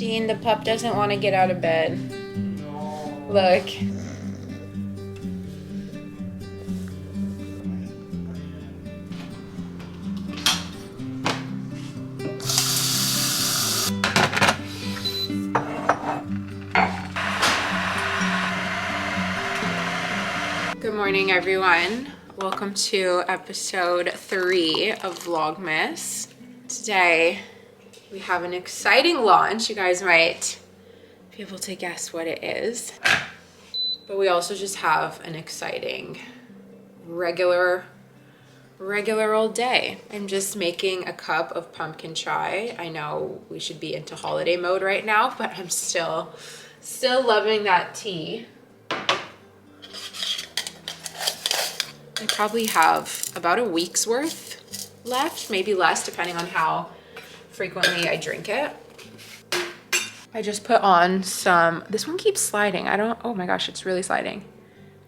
Gene, the pup doesn't want to get out of bed. No. Look. Good morning, everyone. Welcome to episode 3 of Vlogmas. Today, we have an exciting launch. You guys might be able to guess what it is. But we also just have an exciting, regular old day. I'm just making a cup of pumpkin chai. I know we should be into holiday mode right now, but I'm still loving that tea. I probably have about a week's worth left, maybe less, depending on how frequently I drink it. I just put on some, this one keeps sliding. Oh my gosh, it's really sliding.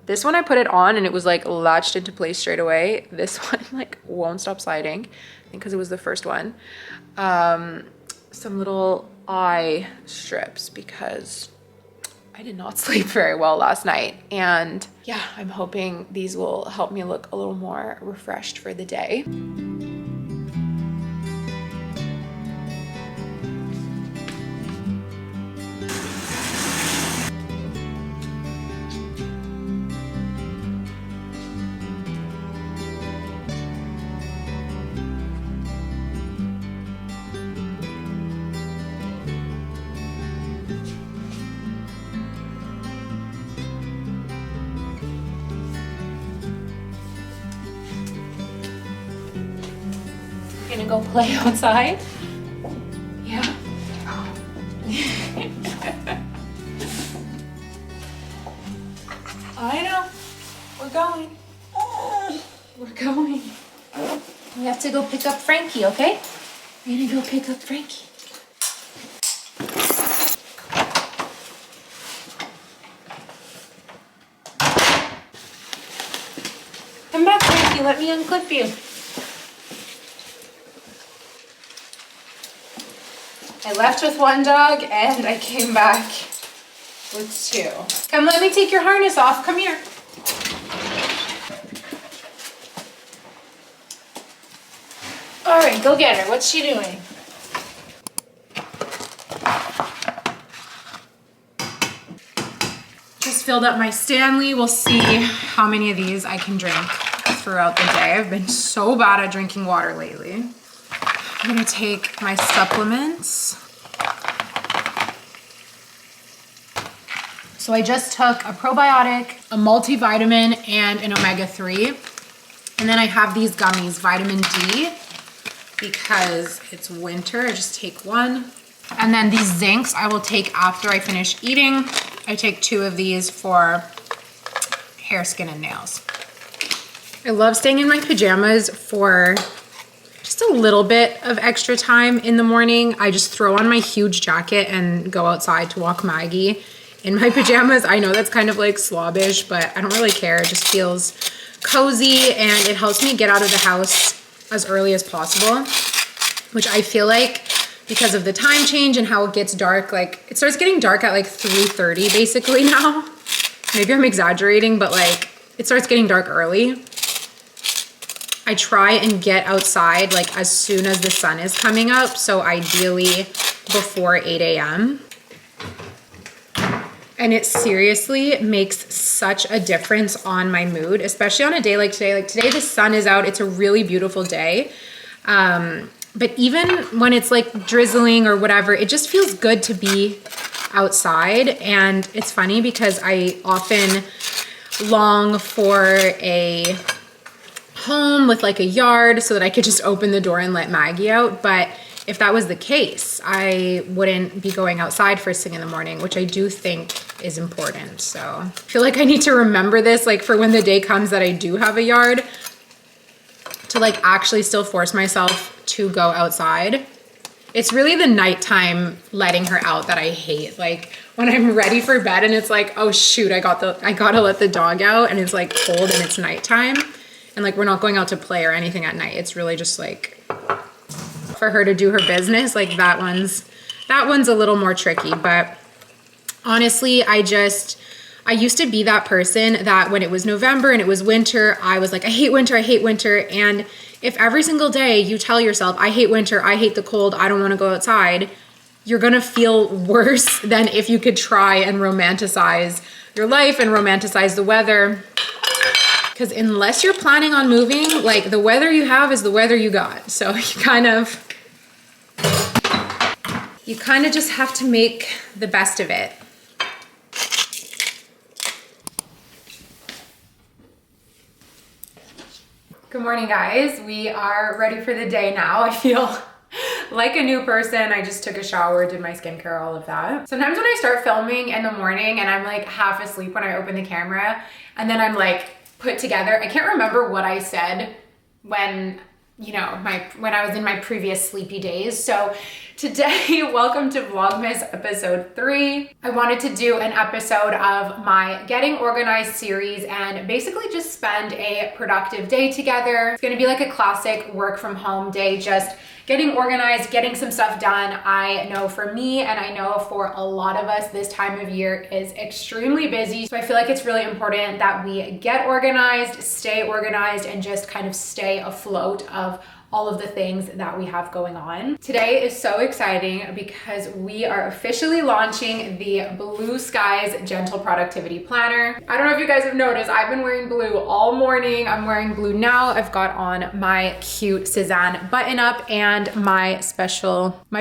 This one I put it on and it was like latched into place straight away. This one like won't stop sliding, I think because it was the first one. Some little eye strips because I did not sleep very well last night, and yeah, I'm hoping these will help me look a little more refreshed for the day. Gonna go play outside? Yeah. I know. We're going. We're going. We have to go pick up Frankie, okay? We're gonna go pick up Frankie. Come back, Frankie. Let me unclip you. I left with one dog and I came back with 2. Come, let me take your harness off. Come here. All right, go get her. What's she doing? Just filled up my Stanley. We'll see how many of these I can drink throughout the day. I've been so bad at drinking water lately. I'm gonna take my supplements. So I just took a probiotic, a multivitamin, and an omega-3. And then I have these gummies, vitamin D, because it's winter. I just take one. And then these zincs I will take after I finish eating. I take 2 of these for hair, skin, and nails. I love staying in my pajamas for just a little bit of extra time in the morning. I just throw on my huge jacket and go outside to walk Maggie in my pajamas. I know that's kind of like slobbish, but I don't really care. It just feels cozy and it helps me get out of the house as early as possible, which I feel like because of the time change and how it gets dark, like it starts getting dark at like 3:30 basically now. Maybe I'm exaggerating, but like it starts getting dark early. I try and get outside like as soon as the sun is coming up, so ideally before 8 a.m. And it seriously makes such a difference on my mood, especially on a day like today. Like today the sun is out, it's a really beautiful day. But even when it's like drizzling or whatever, it just feels good to be outside. And it's funny because I often long for a home with like a yard so that I could just open the door and let Maggie out. But if that was the case, I wouldn't be going outside first thing in the morning, which I do think is important. So I feel like I need to remember this, like for when the day comes that I do have a yard, to like actually still force myself to go outside. It's really the nighttime letting her out that I hate. Like when I'm ready for bed and it's like, oh shoot, I gotta let the dog out and it's like cold and it's nighttime. And like, we're not going out to play or anything at night. It's really just like for her to do her business. Like that one's That one's a little more tricky, but honestly, I used to be that person that when it was November and it was winter, I was like, I hate winter, I hate winter. And if every single day you tell yourself, I hate winter, I hate the cold, I don't want to go outside, you're gonna feel worse than if you could try and romanticize your life and romanticize the weather. Because unless you're planning on moving, like the weather you have is the weather you got. So you kind of just have to make the best of it. Good morning, guys. We are ready for the day now. I feel like a new person. I just took a shower, did my skincare, all of that. Sometimes when I start filming in the morning and I'm like half asleep when I open the camera and then I'm like put together, I can't remember what I said when, you know, when I was in my previous sleepy days. So today, welcome to Vlogmas episode 3. I wanted to do an episode of my Getting Organized series and basically just spend a productive day together. It's gonna be like a classic work from home day, just getting organized, getting some stuff done. I know for me, and I know for a lot of us, this time of year is extremely busy. So I feel like it's really important that we get organized, stay organized, and just kind of stay afloat of all of the things that we have going on. Today is so exciting because we are officially launching the Blue Skies Gentle Productivity Planner. I don't know if you guys have noticed, I've been wearing blue all morning. I'm wearing blue now. I've got on my cute Cezanne button up and my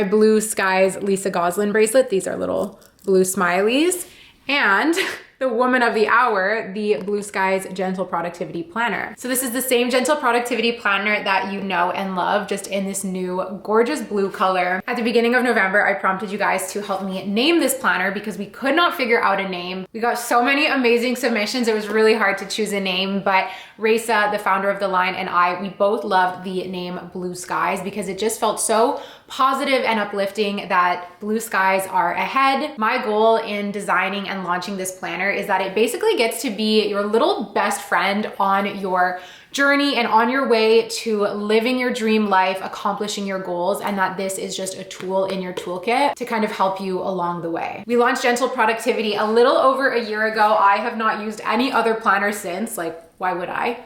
Blue Skies Lisa Goslin bracelet. These are little blue smileys. And the woman of the hour, the Blue Skies Gentle Productivity Planner. So this is the same Gentle Productivity Planner that you know and love, just in this new gorgeous blue color. At the beginning of November, I prompted you guys to help me name this planner because we could not figure out a name. We got so many amazing submissions. It was really hard to choose a name, but Raisa, the founder of the line, and I, we both loved the name Blue Skies because it just felt so positive and uplifting that blue skies are ahead. My goal in designing and launching this planner is that it basically gets to be your little best friend on your journey and on your way to living your dream life, accomplishing your goals, and that this is just a tool in your toolkit to kind of help you along the way. We launched Gentle Productivity a little over a year ago. I have not used any other planner since, like, why would I?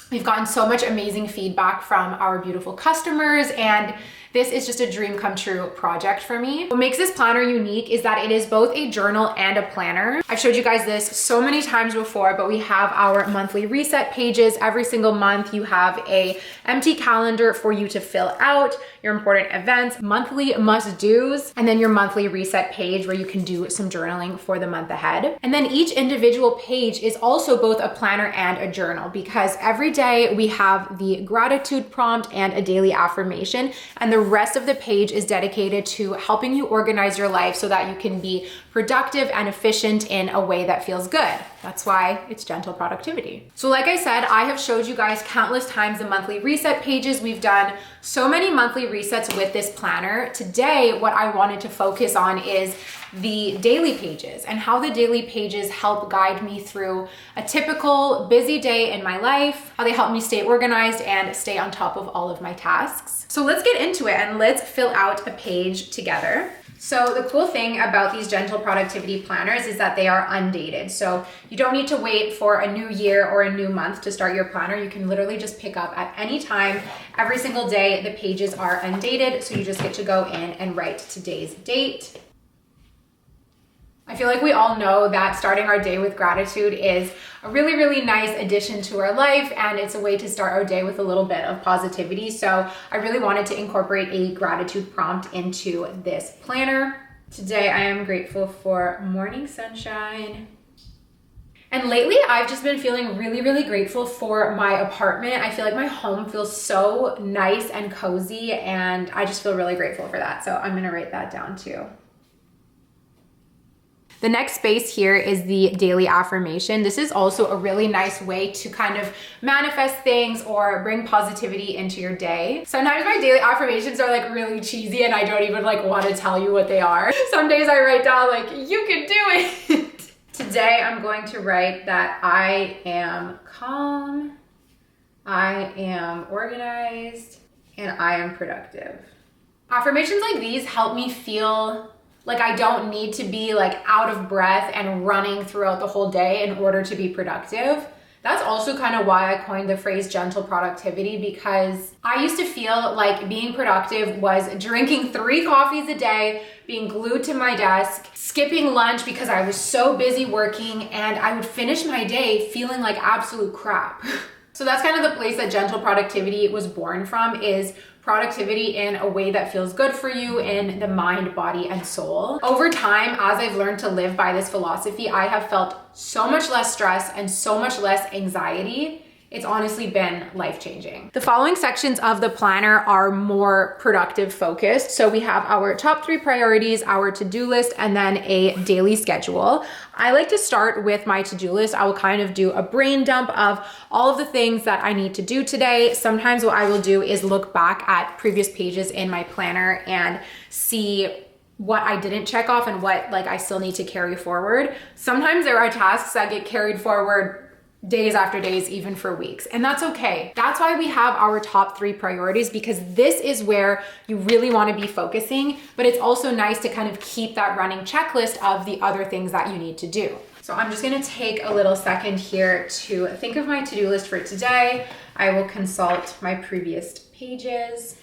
We've gotten so much amazing feedback from our beautiful customers, and this is just a dream come true project for me. What makes this planner unique is that it is both a journal and a planner. I've showed you guys this so many times before, but we have our monthly reset pages. Every single month you have a empty calendar for you to fill out, your important events, monthly must-dos, and then your monthly reset page where you can do some journaling for the month ahead. And then each individual page is also both a planner and a journal because every day we have the gratitude prompt and a daily affirmation, and the rest of the page is dedicated to helping you organize your life so that you can be productive and efficient in a way that feels good. That's why it's Gentle Productivity. So like I said, I have showed you guys countless times the monthly reset pages. We've done so many monthly resets with this planner. Today, what I wanted to focus on is the daily pages and how the daily pages help guide me through a typical busy day in my life, how they help me stay organized and stay on top of all of my tasks. So let's get into it and let's fill out a page together. So the cool thing about these Gentle Productivity planners is that they are undated. So you don't need to wait for a new year or a new month to start your planner. You can literally just pick up at any time. Every single day, the pages are undated. So you just get to go in and write today's date. I feel like we all know that starting our day with gratitude is a really, really nice addition to our life, and it's a way to start our day with a little bit of positivity. So I really wanted to incorporate a gratitude prompt into this planner. Today, I am grateful for morning sunshine. And lately, I've just been feeling really, really grateful for my apartment. I feel like my home feels so nice and cozy, and I just feel really grateful for that. So I'm gonna write that down too. The next space here is the daily affirmation. This is also a really nice way to kind of manifest things or bring positivity into your day. Sometimes my daily affirmations are like really cheesy and I don't even like want to tell you what they are. Some days I write down like, you can do it. Today I'm going to write that I am calm, I am organized, and I am productive. Affirmations like these help me feel like I don't need to be like out of breath and running throughout the whole day in order to be productive. That's also kind of why I coined the phrase gentle productivity, because I used to feel like being productive was drinking 3 coffees a day, being glued to my desk, skipping lunch because I was so busy working, and I would finish my day feeling like absolute crap. So that's kind of the place that gentle productivity was born from, is productivity in a way that feels good for you in the mind, body, and soul. Over time, as I've learned to live by this philosophy, I have felt so much less stress and so much less anxiety. It's honestly been life-changing. The following sections of the planner are more productive focused. So we have our top 3 priorities, our to-do list, and then a daily schedule. I like to start with my to-do list. I will kind of do a brain dump of all of the things that I need to do today. Sometimes what I will do is look back at previous pages in my planner and see what I didn't check off and what like I still need to carry forward. Sometimes there are tasks that get carried forward days after days, even for weeks. And that's okay. That's why we have our top 3 priorities, because this is where you really want to be focusing, but it's also nice to kind of keep that running checklist of the other things that you need to do. So I'm just going to take a little second here to think of my to-do list for today. I will consult my previous pages.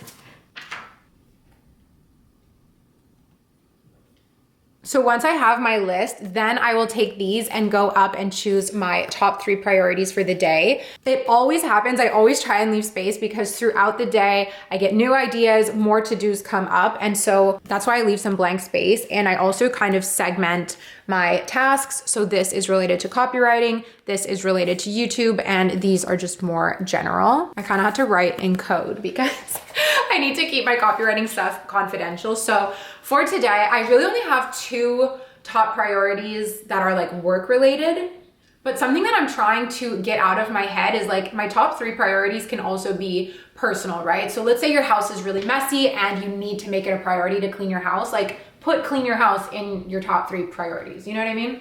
So once I have my list, then I will take these and go up and choose my top 3 priorities for the day. It always happens. I always try and leave space, because throughout the day, I get new ideas, more to-dos come up. And so that's why I leave some blank space. And I also kind of segment my tasks. So this is related to copywriting, this is related to YouTube, and these are just more general. I kind of had to write in code because I need to keep my copywriting stuff confidential. So for today, I really only have 2 top priorities that are like work related, but something that I'm trying to get out of my head is like my top 3 priorities can also be personal, right? So let's say your house is really messy and you need to make it a priority to clean your house. Like put clean your house in your top 3 priorities. You know what I mean?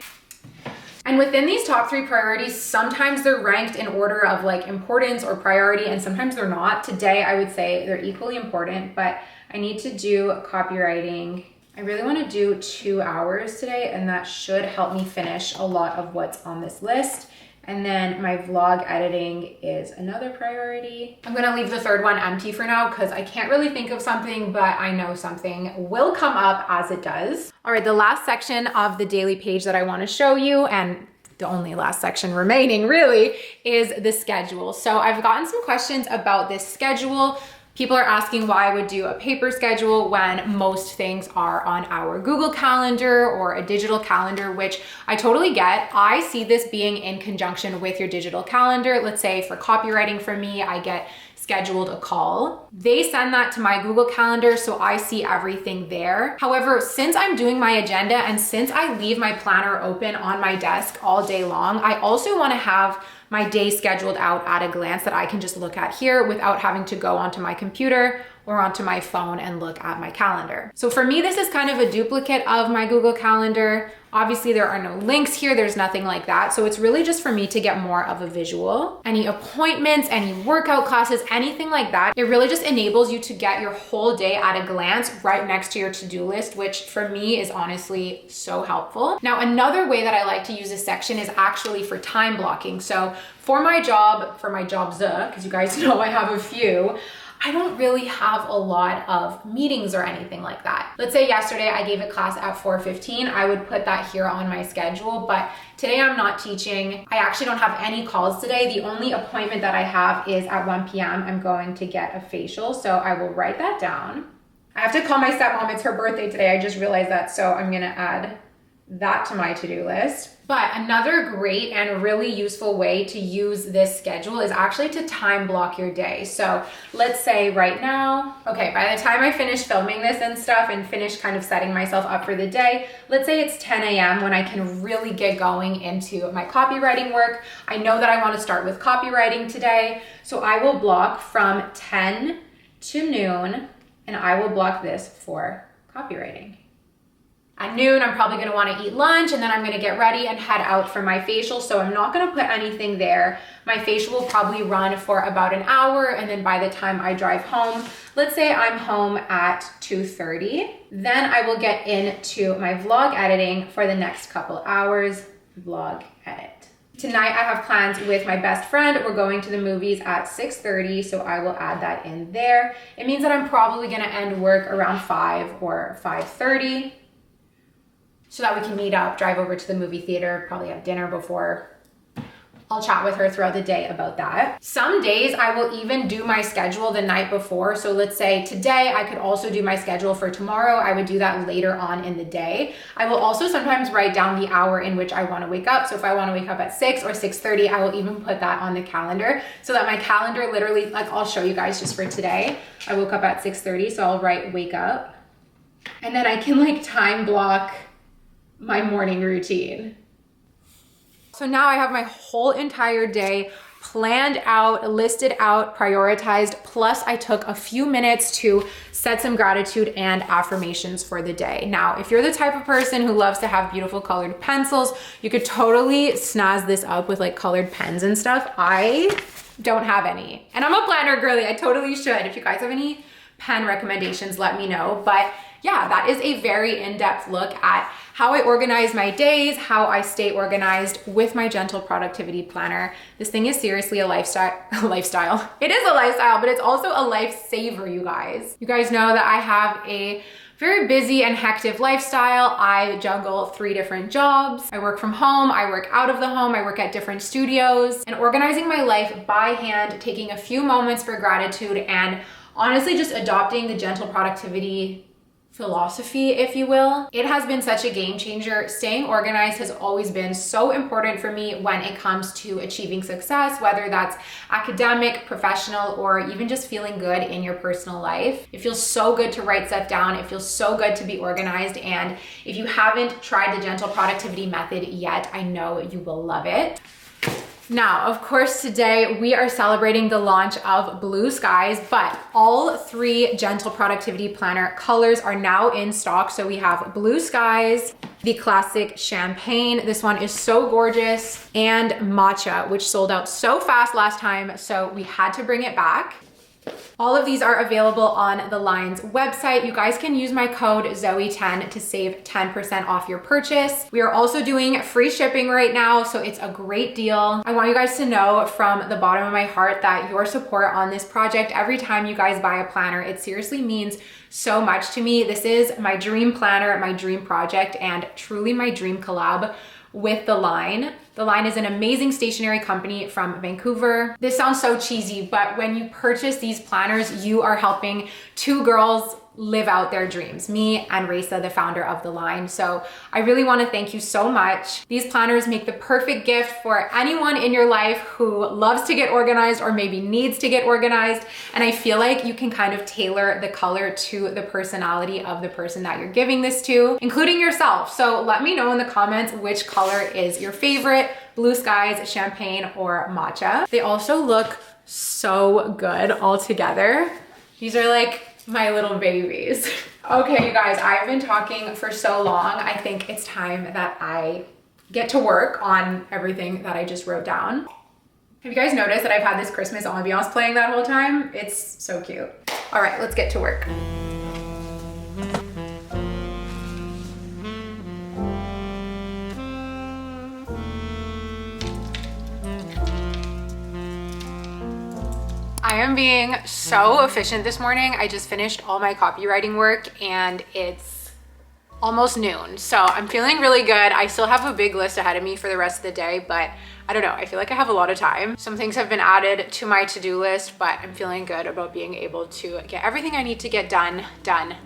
And within these top 3 priorities, sometimes they're ranked in order of like importance or priority, and sometimes they're not. Today, I would say they're equally important, but I need to do copywriting. I really want to do 2 hours today, and that should help me finish a lot of what's on this list. And then my vlog editing is another priority. I'm gonna leave the 3rd one empty for now because I can't really think of something, but I know something will come up as it does. All right, the last section of the daily page that I wanna show you, and the only last section remaining really, is the schedule. So I've gotten some questions about this schedule. People are asking why I would do a paper schedule when most things are on our Google Calendar or a digital calendar, which I totally get. I see this being in conjunction with your digital calendar. Let's say for copywriting for me, I get scheduled a call. They send that to my Google Calendar, so I see everything there. However, since I'm doing my agenda and since I leave my planner open on my desk all day long, I also want to have my day scheduled out at a glance that I can just look at here without having to go onto my computer or onto my phone and look at my calendar. So for me, this is kind of a duplicate of my Google Calendar. Obviously, there are no links here. There's nothing like that. So it's really just for me to get more of a visual. Any appointments, any workout classes, anything like that, it really just enables you to get your whole day at a glance right next to your to-do list, which for me is honestly so helpful. Now, another way that I like to use this section is actually for time blocking. So for my jobs, because you guys know I have a few, I don't really have a lot of meetings or anything like that. Let's say yesterday I gave a class at 4:15, I would put that here on my schedule, but today I'm not teaching. I actually don't have any calls today. The only appointment that I have is at 1 p.m. I'm going to get a facial, so I will write that down. I have to call my stepmom, it's her birthday today, I just realized that, so I'm gonna add that to my to-do list. But another great and really useful way to use this schedule is actually to time block your day. So let's say right now, okay, by the time I finish filming this and stuff and finish kind of setting myself up for the day, let's say it's 10 a.m. when I can really get going into my copywriting work. I know that I want to start with copywriting today, so I will block from 10 to noon, and I will block this for copywriting. At noon, I'm probably gonna wanna eat lunch, and then I'm gonna get ready and head out for my facial. So I'm not gonna put anything there. My facial will probably run for about an hour, and then by the time I drive home, let's say I'm home at 2:30, then I will get into my vlog editing for the next couple hours. Vlog edit. Tonight I have plans with my best friend. We're going to the movies at 6:30, so I will add that in there. It means that I'm probably gonna end work around 5 or 5:30 so that we can meet up, drive over to the movie theater, probably have dinner before. I'll chat with her throughout the day about that. Some days I will even do my schedule the night before. So let's say today I could also do my schedule for tomorrow. I would do that later on in the day. I will also sometimes write down the hour in which I want to wake up. So if I want to wake up at 6 or 6:30, I will even put that on the calendar so that my calendar literally, like I'll show you guys just for today. I woke up at 6:30, so I'll write wake up. And then I can like time block my morning routine. So now I have my whole entire day planned out, listed out, prioritized, plus I took a few minutes to set some gratitude and affirmations for the day. Now, if you're the type of person who loves to have beautiful colored pencils, you could totally snazz this up with like colored pens and stuff. I don't have any. And I'm a planner girly, I totally should. If you guys have any pen recommendations, let me know. But yeah, that is a very in-depth look at how I organize my days, how I stay organized with my Gentle Productivity Planner. This thing is seriously a lifestyle. It is a lifestyle, but it's also a lifesaver, you guys. You guys know that I have a very busy and hectic lifestyle. I juggle 3 different jobs. I work from home, I work out of the home, I work at different studios, and organizing my life by hand, taking a few moments for gratitude, and honestly just adopting the Gentle Productivity philosophy, if you will. It has been such a game changer. Staying organized has always been so important for me when it comes to achieving success, whether that's academic, professional, or even just feeling good in your personal life. It feels so good to write stuff down. It feels so good to be organized. And if you haven't tried the Gentle Productivity method yet, I know you will love it. Now, of course, today we are celebrating the launch of Blue Skies, but all 3 Gentle Productivity Planner colors are now in stock. So we have Blue Skies, the classic champagne. This one is so gorgeous, and matcha, which sold out so fast last time. So we had to bring it back. All of these are available on the line's website. You guys can use my code Zoe10 to save 10% off your purchase. We are also doing free shipping right now, so it's a great deal. I want you guys to know from the bottom of my heart that your support on this project, every time you guys buy a planner, it seriously means so much to me. This is my dream planner, my dream project, and truly my dream collab with The Line. The Line is an amazing stationery company from Vancouver. This sounds so cheesy, but when you purchase these planners, you are helping 2 girls live out their dreams, me and Raisa, the founder of The Line. So I really want to thank you so much. These planners make the perfect gift for anyone in your life who loves to get organized or maybe needs to get organized. And I feel like you can kind of tailor the color to the personality of the person that you're giving this to, including yourself. So let me know in the comments which color is your favorite: Blue Skies, champagne, or matcha. They also look so good all together. These are like my little babies. Okay, you guys, I've been talking for so long. I think it's time that I get to work on everything that I just wrote down. Have you guys noticed that I've had this Christmas ambiance playing that whole time? It's so cute. All right, let's get to work. I am being so efficient this morning. I just finished all my copywriting work and it's almost noon. So I'm feeling really good. I still have a big list ahead of me for the rest of the day, but I don't know, I feel like I have a lot of time. Some things have been added to my to-do list, but I'm feeling good about being able to get everything I need to get done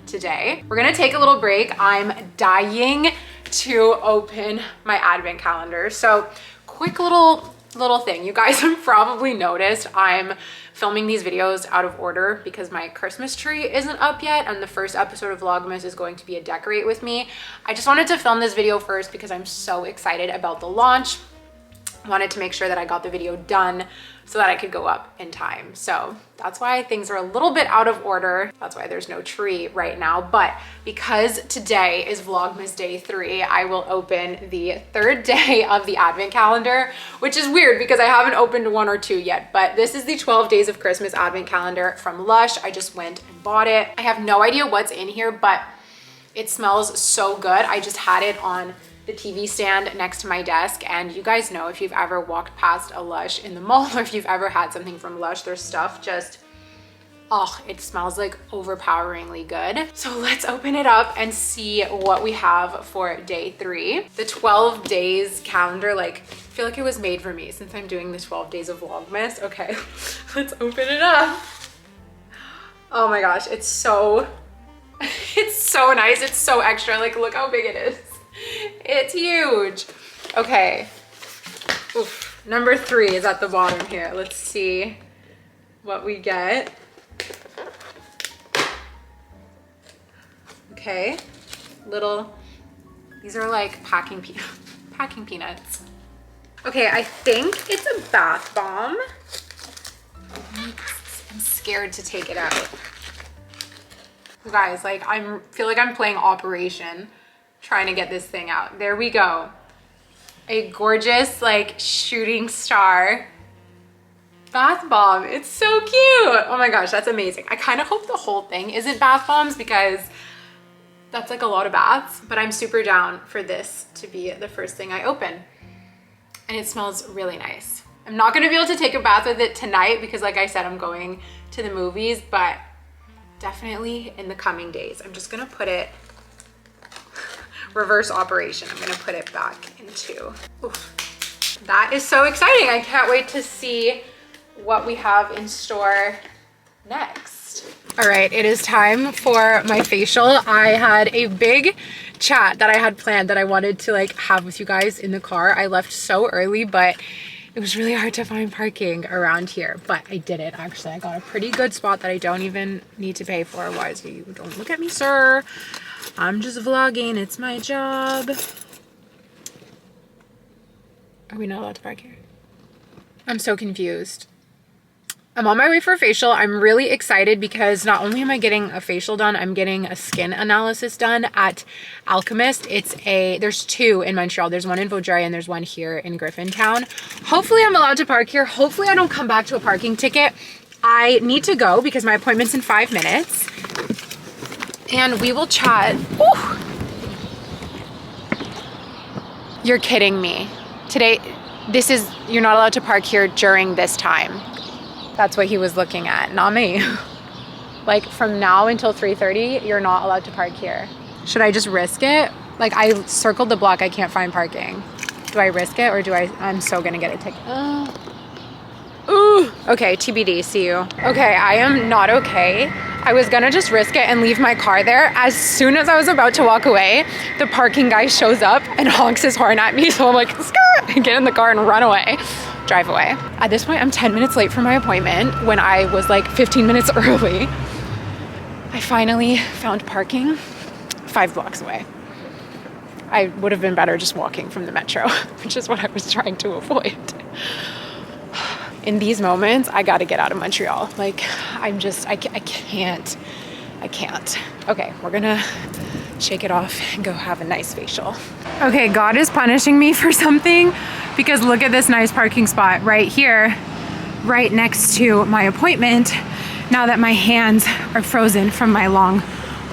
today. We're gonna take a little break. I'm dying to open my advent calendar. So quick little thing. You guys have probably noticed I'm filming these videos out of order because my Christmas tree isn't up yet, and the first episode of Vlogmas is going to be a decorate with me. I just wanted to film this video first because I'm so excited about the launch. wanted to make sure that I got the video done so that I could go up in time. So that's why things are a little bit out of order. That's why there's no tree right now. But because today is Vlogmas day 3, I will open the 3rd day of the advent calendar, which is weird because I haven't opened 1 or 2 yet. But this is the 12 Days of Christmas advent calendar from Lush. I just went and bought it. I have no idea what's in here, but it smells so good. I just had it on the TV stand next to my desk, and you guys know, if you've ever walked past a Lush in the mall or if you've ever had something from Lush, their stuff just, oh, it smells like overpoweringly good. So let's open it up and see what we have for day 3. The 12 days calendar, like, I feel like it was made for me since I'm doing the 12 days of Vlogmas. Okay, let's open it up. Oh my gosh, it's so nice. It's so extra. Like, look how big it is. It's huge. Okay. Oof. Number 3 is at the bottom here. Let's see what we get. Okay. These are like packing peanuts. Okay, I think it's a bath bomb. I'm scared to take it out. You guys, like, feel like I'm playing Operation, trying to get this thing out. There we go. A gorgeous, like, shooting star bath bomb. It's so cute. Oh my gosh, that's amazing. I kind of hope the whole thing isn't bath bombs because that's like a lot of baths, but I'm super down for this to be the first thing I open. And it smells really nice. I'm not gonna be able to take a bath with it tonight because, like I said, I'm going to the movies, but definitely in the coming days. I'm just gonna put it, reverse operation. I'm gonna put it back into, oof. That is so exciting. I can't wait to see what we have in store next. All right, it is time for my facial. I had a big chat that I had planned that I wanted to like have with you guys in the car. I left so early, but it was really hard to find parking around here, but I did it. Actually, I got a pretty good spot that I don't even need to pay for. Why is you don't look at me, sir? I'm just vlogging. It's my job. Are we not allowed to park here? I'm so confused. I'm on my way for a facial. I'm really excited because not only am I getting a facial done, I'm getting a skin analysis done at Alkemist. There's 2 in Montreal. There's one in Vaudreuil and there's one here in Griffintown. Hopefully I'm allowed to park here. Hopefully I don't come back to a parking ticket. I need to go because my appointment's in 5 minutes. And we will chat. Ooh. You're kidding me. Today, you're not allowed to park here during this time. That's what he was looking at, not me. Like, from now until 3:30, you're not allowed to park here. Should I just risk it? Like, I circled the block, I can't find parking. Do I risk it or I'm so gonna get a ticket. Ooh. Okay, TBD, see you. Okay, I am not okay. I was gonna just risk it and leave my car there. As soon as I was about to walk away, the parking guy shows up and honks his horn at me. So I'm like, skirt, and get in the car and run away. Drive away. At this point, I'm 10 minutes late for my appointment when I was like 15 minutes early. I finally found parking 5 blocks away. I would have been better just walking from the metro, which is what I was trying to avoid. In these moments, I gotta get out of Montreal. Like, I can't. Okay, we're gonna shake it off and go have a nice facial. Okay, God is punishing me for something because look at this nice parking spot right here, right next to my appointment, now that my hands are frozen from my long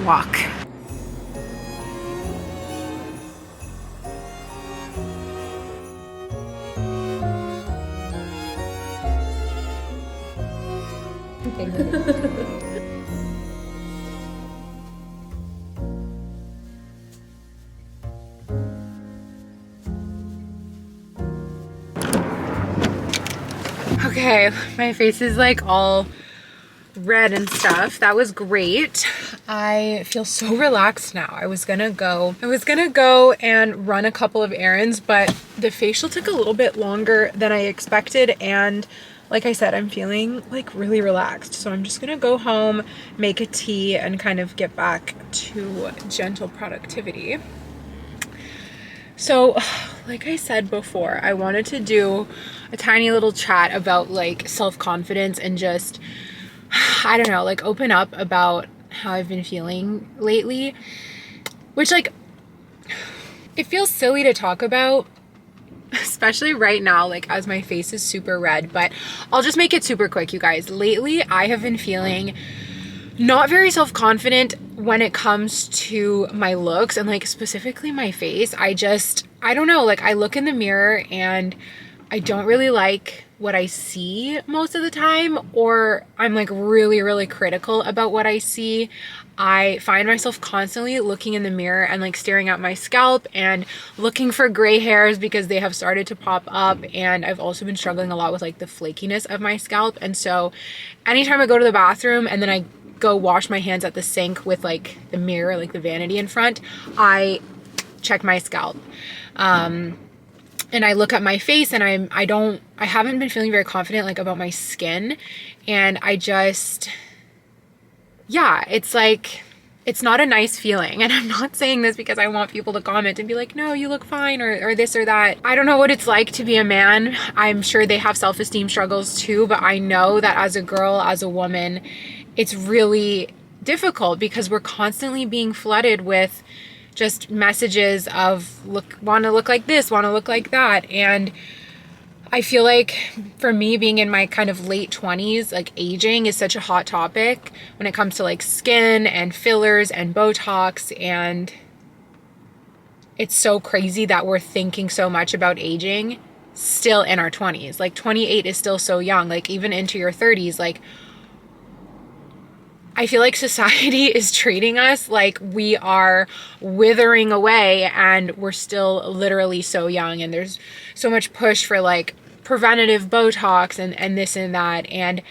walk. Okay, my face is like all red and stuff. That was great. I feel so relaxed now. I was gonna go and run a couple of errands, but the facial took a little bit longer than I expected, and like I said, I'm feeling like really relaxed. So I'm just gonna go home, make a tea, and kind of get back to gentle productivity. So, like I said before, I wanted to do a tiny little chat about like self-confidence and just, I don't know, like open up about how I've been feeling lately, which like, it feels silly to talk about, especially right now, like as my face is super red, but I'll just make it super quick, you guys. Lately, I have been feeling not very self-confident when it comes to my looks and like specifically my face. I don't know, like I look in the mirror and I don't really like what I see most of the time, or I'm like really, really critical about what I see. I find myself constantly looking in the mirror and like staring at my scalp and looking for gray hairs because they have started to pop up. And I've also been struggling a lot with like the flakiness of my scalp. And so anytime I go to the bathroom and then I go wash my hands at the sink with like the mirror, like the vanity in front, I check my scalp. And I look at my face and I haven't been feeling very confident like about my skin. And yeah, it's like, it's not a nice feeling. And I'm not saying this because I want people to comment and be like, no, you look fine, or this or that. I don't know what it's like to be a man. I'm sure they have self-esteem struggles too, but I know that as a girl, as a woman, it's really difficult because we're constantly being flooded with just messages of want to look like this, want to look like that. And I feel like for me, being in my kind of late 20s, like aging is such a hot topic when it comes to like skin and fillers and Botox. And it's so crazy that we're thinking so much about aging still in our 20s. Like 28 is still so young, like even into your 30s. Like I feel like society is treating us like we are withering away and we're still literally so young, and there's so much push for like preventative Botox and this and that. And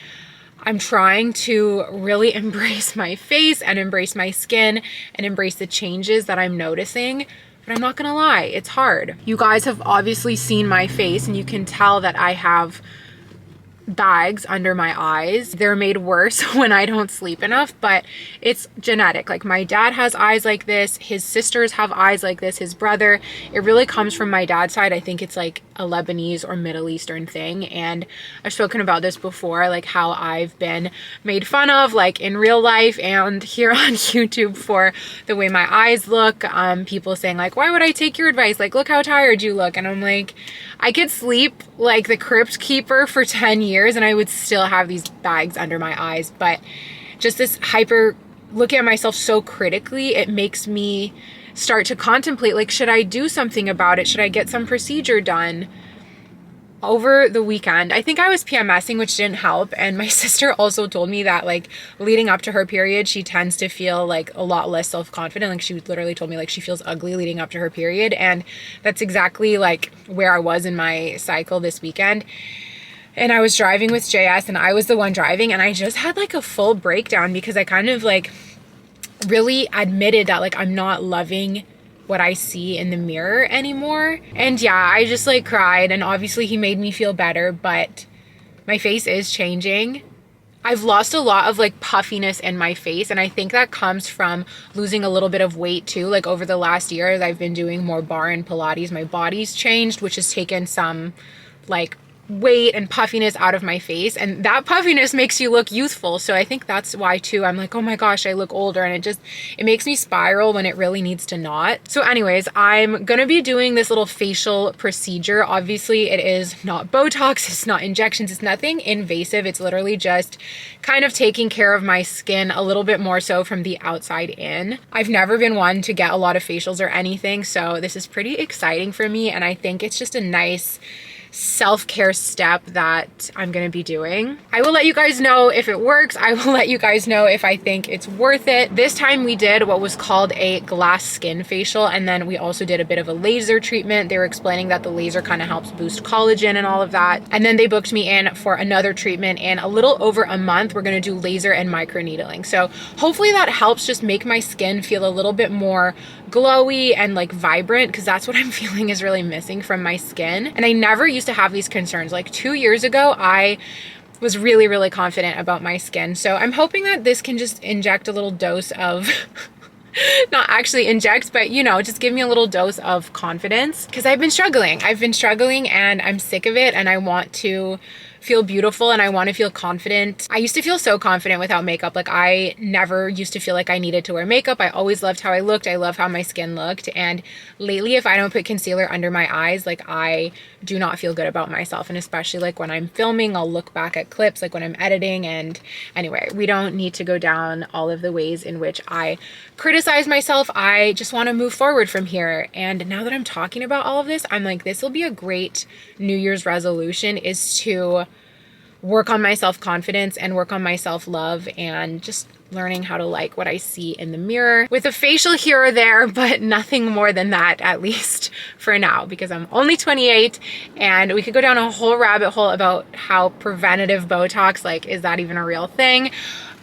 I'm trying to really embrace my face and embrace my skin and embrace the changes that I'm noticing. But I'm not gonna lie, it's hard. You guys have obviously seen my face and you can tell that I have bags under my eyes. They're made worse when I don't sleep enough, but it's genetic. Like my dad has eyes like this, his sisters have eyes like this, his brother. It really comes from my dad's side. I think it's like a Lebanese or Middle Eastern thing. And I've spoken about this before, like how I've been made fun of like in real life and here on YouTube for the way my eyes look. People saying like, why would I take your advice? Like, look how tired you look. And I'm like, I could sleep like the crypt keeper for 10 years and I would still have these bags under my eyes. But just this hyper looking at myself so critically, it makes me start to contemplate, like, should I do something about it? Should I get some procedure done? Over the weekend, I think I was PMSing, which didn't help. And my sister also told me that like leading up to her period, she tends to feel like a lot less self-confident. Like she literally told me like she feels ugly leading up to her period. And that's exactly like where I was in my cycle this weekend. And I was driving with JS and I was the one driving, and I just had like a full breakdown because I kind of like really admitted that like I'm not loving what I see in the mirror anymore. And yeah, I just like cried, and obviously he made me feel better, but my face is changing. I've lost a lot of like puffiness in my face, and I think that comes from losing a little bit of weight too. Like over the last year, as I've been doing more bar and Pilates, my body's changed, which has taken some like weight and puffiness out of my face, and that puffiness makes you look youthful. So I think that's why too I'm like, oh my gosh, I look older, and it makes me spiral when it really needs to not. So anyways, I'm gonna be doing this little facial procedure. Obviously it is not Botox, it's not injections, it's nothing invasive. It's literally just kind of taking care of my skin a little bit more so from the outside in. I've never been one to get a lot of facials or anything, so this is pretty exciting for me, and I think it's just a nice self-care step that I'm gonna be doing. I will let you guys know if it works. I will let you guys know if I think it's worth it. This time we did what was called a glass skin facial, and then we also did a bit of a laser treatment. They were explaining that the laser kind of helps boost collagen and all of that. And then they booked me in for another treatment in a little over a month. We're gonna do laser and microneedling. So hopefully that helps just make my skin feel a little bit more glowy and like vibrant, because that's what I'm feeling is really missing from my skin. And I never used to have these concerns. Like 2 years ago, I was really, really confident about my skin. So I'm hoping that this can just inject a little dose of not actually inject, but you know, just give me a little dose of confidence, because I've been struggling and I'm sick of it, and I want to feel beautiful and I want to feel confident. I used to feel so confident without makeup. Like I never used to feel like I needed to wear makeup. I always loved how I looked. I love how my skin looked. And lately, if I don't put concealer under my eyes, like I do not feel good about myself. And especially like when I'm filming, I'll look back at clips, like when I'm editing. And anyway, we don't need to go down all of the ways in which I criticize myself. I just want to move forward from here. And now that I'm talking about all of this, I'm like, this will be a great New Year's resolution, is to work on my self-confidence and work on my self-love and just learning how to like what I see in the mirror, with a facial here or there, but nothing more than that, at least for now, because I'm only 28 and we could go down a whole rabbit hole about how preventative Botox, like, is that even a real thing?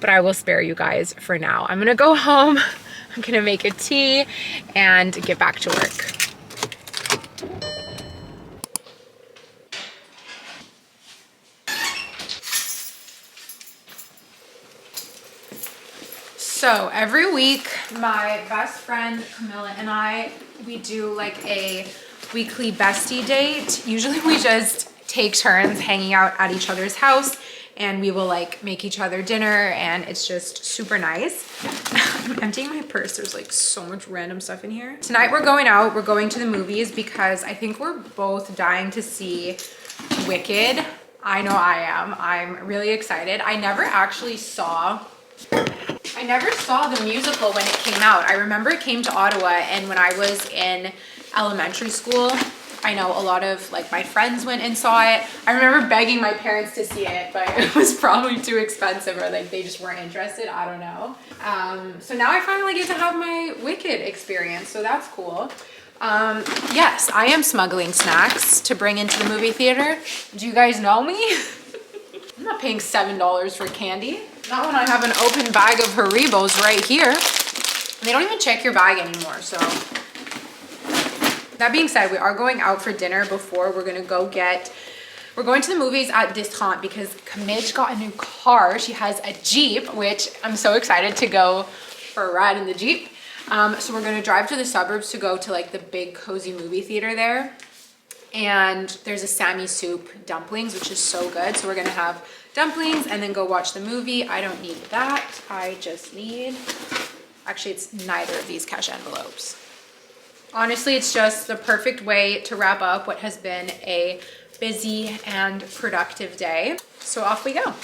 But I will spare you guys for now. I'm gonna go home, I'm gonna make a tea and get back to work. So every week, my best friend Camilla and I, we do like a weekly bestie date. Usually we just take turns hanging out at each other's house and we will like make each other dinner, and it's just super nice. I'm emptying my purse. There's like so much random stuff in here. Tonight we're going out. We're going to the movies because I think we're both dying to see Wicked. I know I am. I'm really excited. I never saw the musical when it came out. I remember it came to Ottawa, and when I was in elementary school, I know a lot of like my friends went and saw it. I remember begging my parents to see it, but it was probably too expensive, or like they just weren't interested. I don't know. So now I finally get to have my Wicked experience, so that's cool. Yes, I am smuggling snacks to bring into the movie theater. Do you guys know me? I'm not paying $7 for candy. Not when I have an open bag of Haribos right here. They don't even check your bag anymore, so. That being said, we are going out for dinner before we're going to the movies at Distrant because Kamij got a new car. She has a Jeep, which I'm so excited to go for a ride in the Jeep. So we're going to drive to the suburbs to go to like the big cozy movie theater there. And there's a Sammy soup dumplings, which is so good. So we're going to have dumplings and then go watch the movie. I don't need that. I just need, actually it's neither of these cash envelopes. Honestly, it's just the perfect way to wrap up what has been a busy and productive day. So off we go.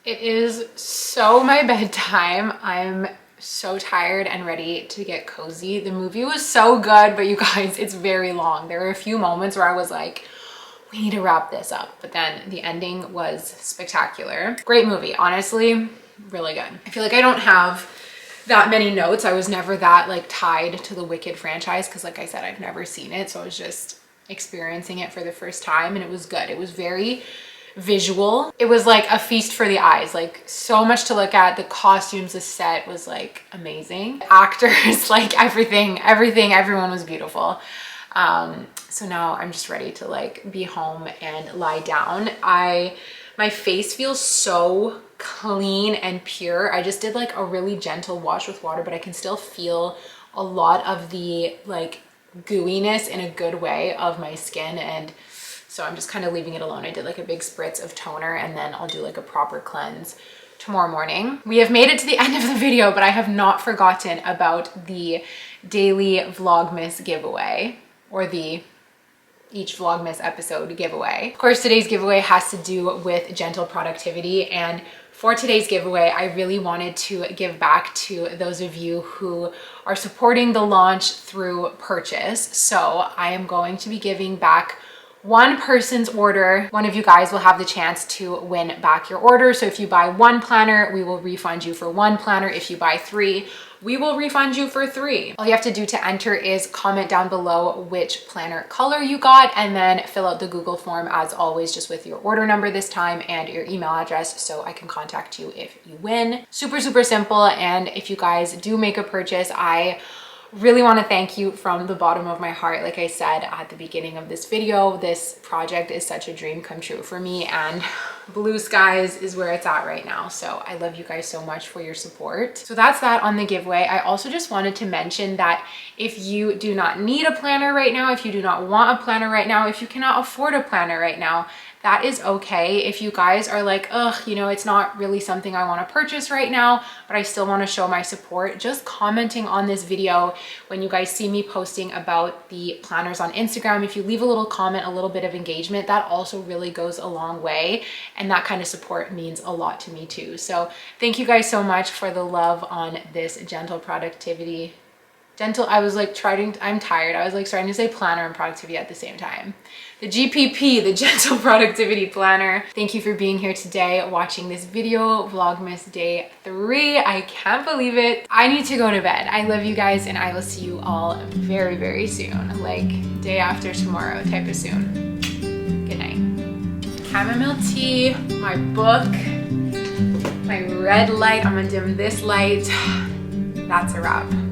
It is so my bedtime. I'm so tired and ready to get cozy. The movie was so good, but you guys, it's very long. There were a few moments where I was like, we need to wrap this up. But then the ending was spectacular. Great movie, honestly, really good. I feel like I don't have that many notes. I was never that like tied to the Wicked franchise because like I said, I've never seen it. So I was just experiencing it for the first time and it was good. It was very visual. It was like a feast for the eyes, like so much to look at. The costumes, the set was like amazing. Actors, like everything, everyone was beautiful. So now I'm just ready to like be home and lie down. My face feels so clean and pure. I just did like a really gentle wash with water, but I can still feel a lot of the like gooiness in a good way of my skin, and so I'm just kind of leaving it alone. I did like a big spritz of toner and then I'll do like a proper cleanse tomorrow morning. We have made it to the end of the video, but I have not forgotten about the daily Vlogmas giveaway, or the each Vlogmas episode giveaway. Of course, today's giveaway has to do with gentle productivity, and for today's giveaway, I really wanted to give back to those of you who are supporting the launch through purchase. So I am going to be giving back one person's order. One of you guys will have the chance to win back your order. So if you buy one planner, we will refund you for one planner. If you buy three, we will refund you for three. All you have to do to enter is comment down below which planner color you got, and then fill out the Google form as always, just with your order number this time and your email address so I can contact you if you win. Super, super simple. And if you guys do make a purchase, I really want to thank you from the bottom of my heart. Like I said at the beginning of this video, this project is such a dream come true for me, and blue skies is where it's at right now. So I love you guys so much for your support. So that's that on the giveaway. I also just wanted to mention that if you do not need a planner right now, if you do not want a planner right now, if you cannot afford a planner right now, that is okay. If you guys are like, ugh, you know, it's not really something I want to purchase right now, but I still want to show my support, just commenting on this video when you guys see me posting about the planners on Instagram, if you leave a little comment, a little bit of engagement, that also really goes a long way. And that kind of support means a lot to me too. So thank you guys so much for the love on this gentle productivity. I was like I'm tired. I was like starting to say planner and productivity at the same time. The GPP, the Gentle Productivity Planner. Thank you for being here today, watching this video, Vlogmas Day 3. I can't believe it. I need to go to bed. I love you guys, and I will see you all very, very soon. Like day after tomorrow type of soon. Good night. Chamomile tea, my book, my red light. I'm gonna dim this light. That's a wrap.